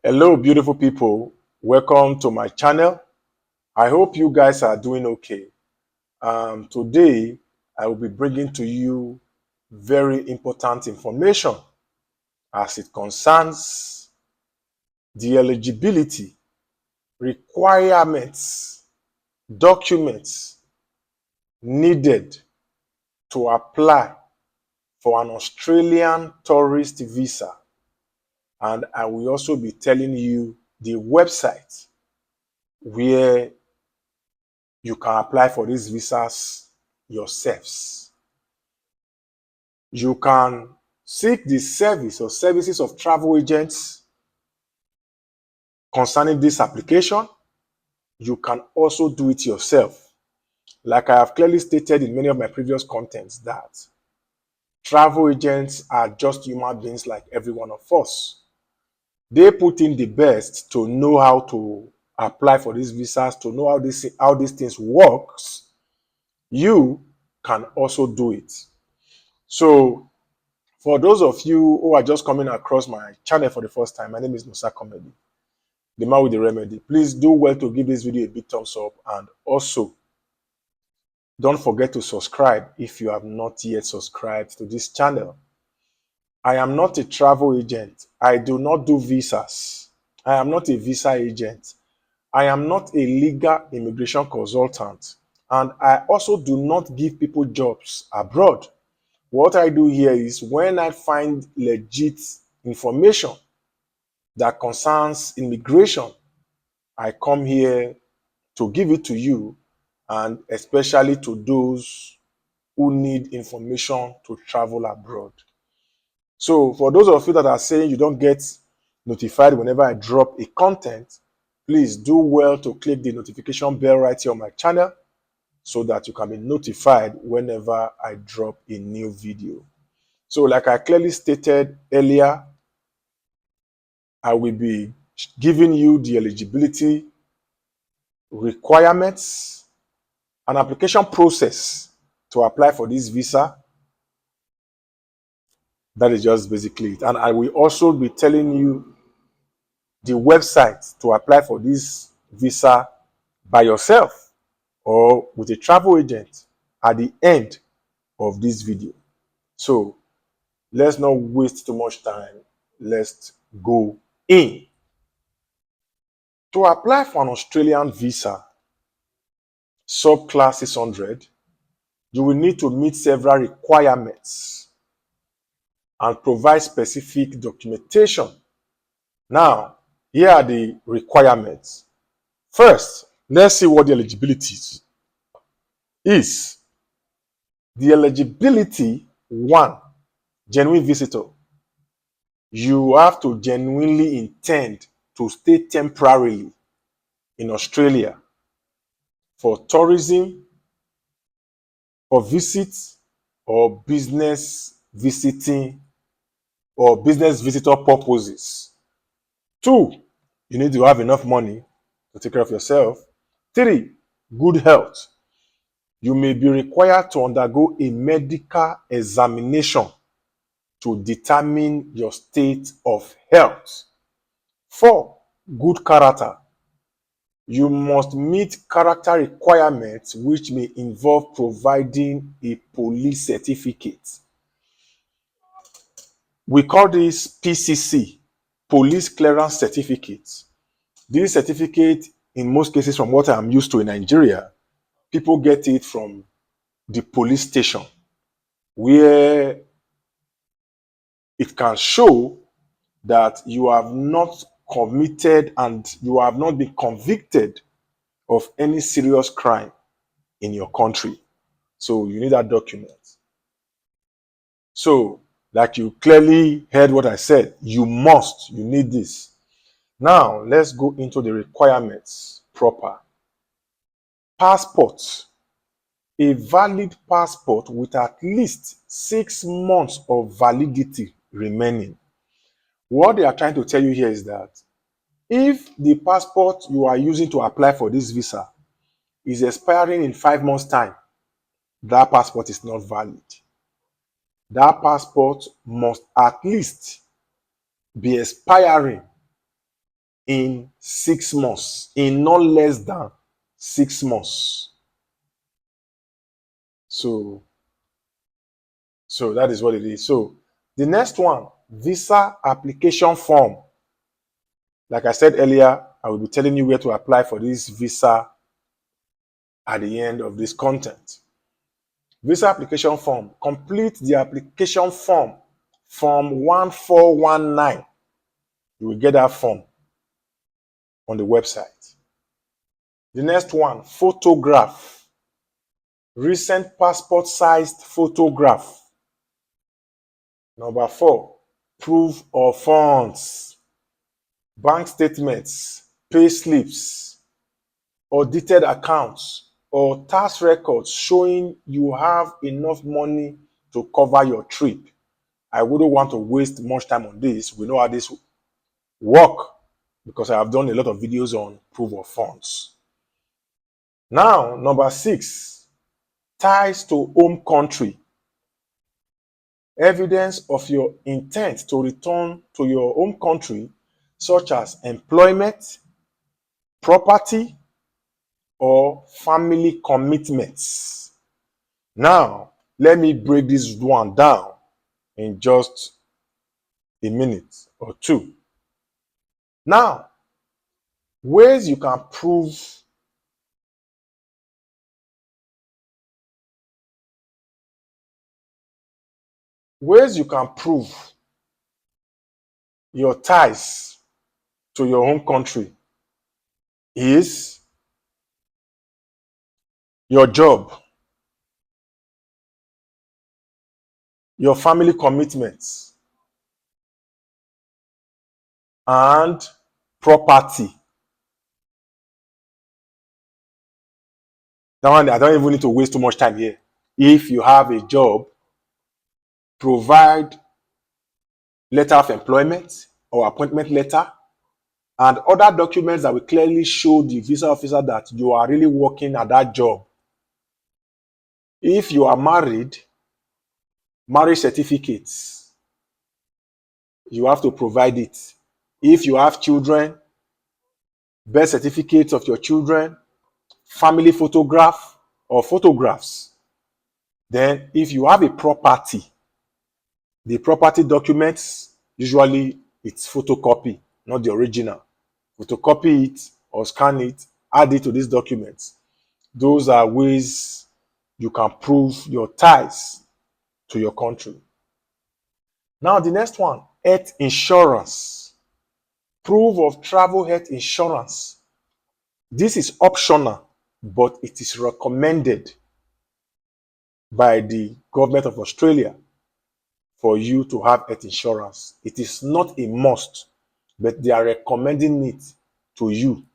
Hello, beautiful people. Welcome to my channel. I hope you guys are doing okay. Today, I will be bringing to you very important information as it concerns the eligibility, requirements, documents needed to apply for an Australian tourist visa. And I will also be telling you the website where you can apply for these visas yourselves. You can seek the service or services of travel agents concerning this application. You can also do it yourself. Like I have clearly stated in many of my previous contents that travel agents are just human beings like every one of us. They put in the best to know how to apply for these visas, to know how these things works. You can also do it. So for those of you who are just coming across my channel for the first time, my name is Musa Comedy, the man with the remedy. Please do well to give this video a big thumbs up, and also don't forget to subscribe if you have not yet subscribed to this channel. I am not a travel agent. I do not do visas. I am not a visa agent. I am not a legal immigration consultant. And I also do not give people jobs abroad. What I do here is when I find legit information that concerns immigration, I come here to give it to you, and especially to those who need information to travel abroad. So for those of you that are saying you don't get notified whenever I drop a content, please do well to click the notification bell right here on my channel so that you can be notified whenever I drop a new video. So like I clearly stated earlier, I will be giving you the eligibility requirements, an application process to apply for this visa. That is just basically it. And I will also be telling you the website to apply for this visa by yourself or with a travel agent at the end of this video. So let's not waste too much time. Let's go in. To apply for an Australian visa, subclass 600, you will need to meet several requirements and provide specific documentation. Now, here are the requirements. First, let's see what the eligibility is. The eligibility, one, genuine visitor. You have to genuinely intend to stay temporarily in Australia for tourism or visits or business visiting or business visitor purposes. Two, you need to have enough money to take care of yourself. Three, good health. You may be required to undergo a medical examination to determine your state of health. Four, good character. You must meet character requirements which may involve providing a police certificate. We call this PCC, Police Clearance Certificate. This certificate, in most cases from what I'm used to in Nigeria, people get it from the police station where it can show that you have not committed and you have not been convicted of any serious crime in your country. So you need that document. So, like you clearly heard what I said, you need this. Now, let's go into the requirements proper. Passport. A valid passport with at least 6 months of validity remaining. What they are trying to tell you here is that if the passport you are using to apply for this visa is expiring in 5 months' time, that passport is not valid. That passport must at least be expiring in 6 months, in not less than 6 months. So that is what it is. So the next one, visa application form. Like I said earlier, I will be telling you where to apply for this visa at the end of this content. Visa application form. Complete the application form, form 1419. You will get that form on the website. The next one, photograph. Recent passport sized photograph. Number 4, proof of funds. Bank statements, pay slips, audited accounts, or tax records showing you have enough money to cover your trip. I wouldn't want to waste much time on this. We know how this work because I have done a lot of videos on proof of funds. Now, number 6, ties to home country. Evidence of your intent to return to your home country, such as employment, property, or family commitments. Now, let me break this one down in just a minute or two. Now, ways you can prove your ties to your home country is your job, your family commitments, and property. That one, I don't even need to waste too much time here. If you have a job, provide letter of employment or appointment letter and other documents that will clearly show the visa officer that you are really working at that job. If you are married, marriage certificates, you have to provide it. If you have children, birth certificates of your children, family photograph or photographs. Then if you have a property, the property documents, usually it's photocopy, not the original. Photocopy it or scan it, add it to these documents. Those are ways you can prove your ties to your country. Now, the next one, health insurance. Proof of travel health insurance. This is optional, but it is recommended by the government of Australia for you to have health insurance. It is not a must, but they are recommending it to you.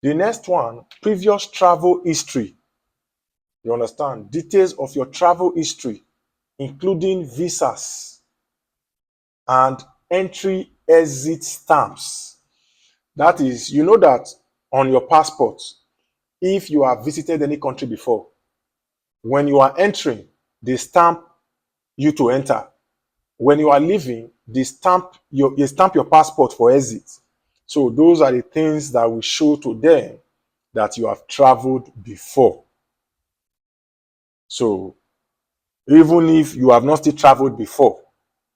The next one, previous travel history. You understand? Details of your travel history, including visas and entry exit stamps. That is, you know that on your passport, if you have visited any country before, when you are entering, they stamp you to enter. When you are leaving, they stamp your passport for exit. So those are the things that will show to them that you have traveled before. So even if you have not still traveled before,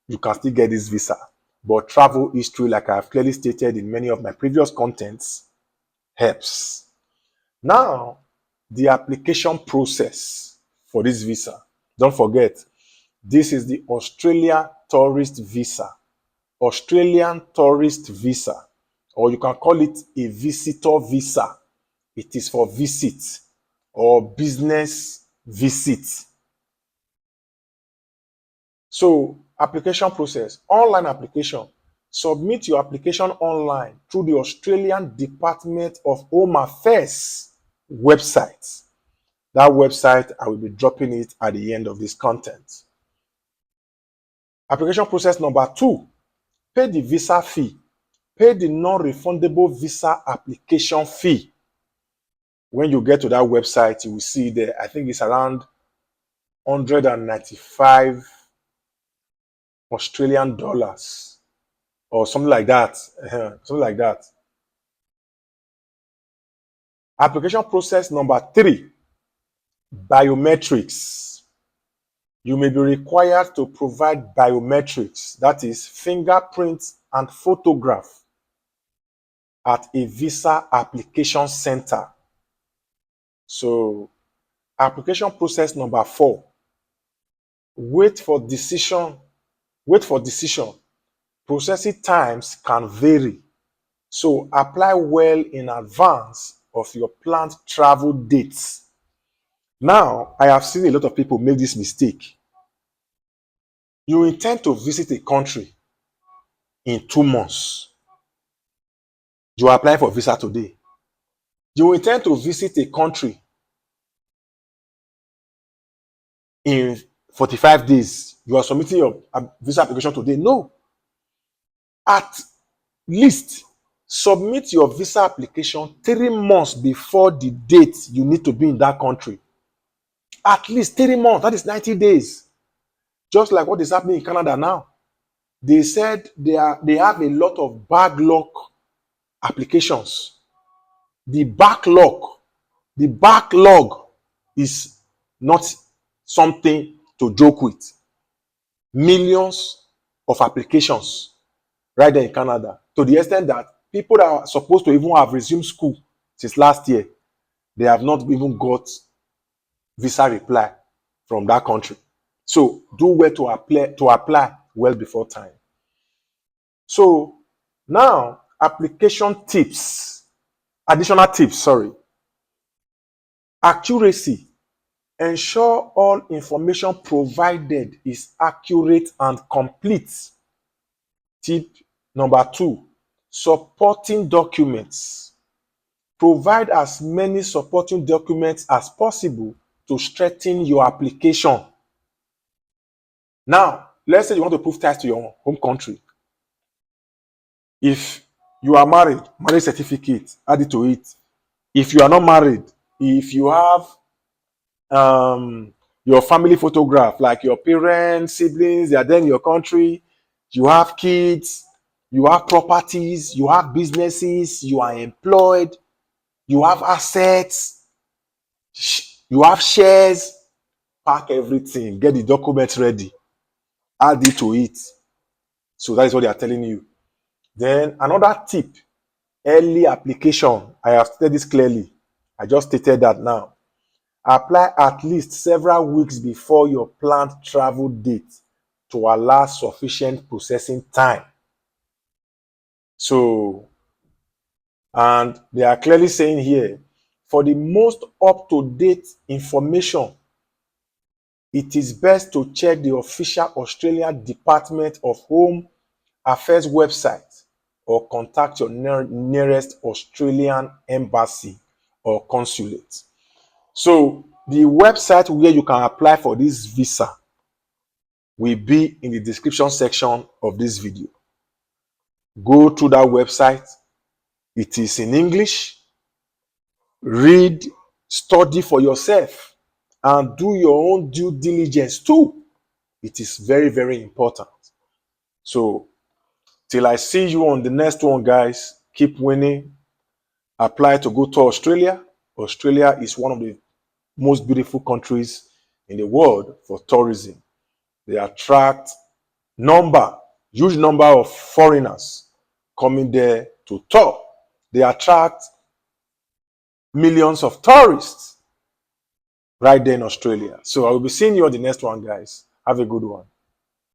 you can still get this visa. But travel history, like I have clearly stated in many of my previous contents, helps. Now, the application process for this visa. Don't forget, this is the Australia Tourist Visa. Australian Tourist Visa, or you can call it a visitor visa. It is for visit or business visit. So, application process, online application. Submit your application online through the Australian Department of Home Affairs website. That website, I will be dropping it at the end of this content. Application process number 2, pay the visa fee. Pay the non-refundable visa application fee. When you get to that website, you will see there, I think it's around 195 Australian dollars or something like that. Something like that. Application process number 3, biometrics. You may be required to provide biometrics, that is fingerprints and photograph, at a visa application center. So application process number 4, wait for decision. Wait for decision. Processing times can vary. So apply well in advance of your planned travel dates. Now, I have seen a lot of people make this mistake. You intend to visit a country in 2 months. You are applying for visa today. You intend to visit a country in 45 days. You are submitting your visa application today. No. At least submit your visa application 3 months before the date you need to be in that country. At least 3 months. That is 90 days. Just like what is happening in Canada now. They said they have a lot of backlog applications. The backlog is not something to joke with. Millions of applications right there in Canada, to the extent that people that are supposed to even have resumed school since last year, they have not even got visa reply from that country. So do well to apply well before time. So now, application tips, additional tips, sorry. Accuracy. Ensure all information provided is accurate and complete. Tip number 2, supporting documents. Provide as many supporting documents as possible to strengthen your application. Now, let's say you want to prove ties to your home country. If you are married, marriage certificate, add it to it. If you are not married, if you have your family photograph, like your parents, siblings, they are there in your country, you have kids, you have properties, you have businesses, you are employed, you have assets, you have shares, pack everything, get the documents ready, add it to it. So that is what they are telling you. Then another tip, early application. I have stated this clearly. I just stated that now. Apply at least several weeks before your planned travel date to allow sufficient processing time. So, and they are clearly saying here, for the most up-to-date information, it is best to check the official Australian Department of Home Affairs website or contact your nearest Australian embassy or consulate. So the website where you can apply for this visa will be in the description section of this video. Go to that website. It is in English. Read, study for yourself, and do your own due diligence too. It is very, very important. So till I see you on the next one, guys, keep winning. Apply to go to Australia. Australia is one of the most beautiful countries in the world for tourism. They attract huge number of foreigners coming there to tour. They attract millions of tourists right there in Australia. So I will be seeing you on the next one, guys. Have a good one.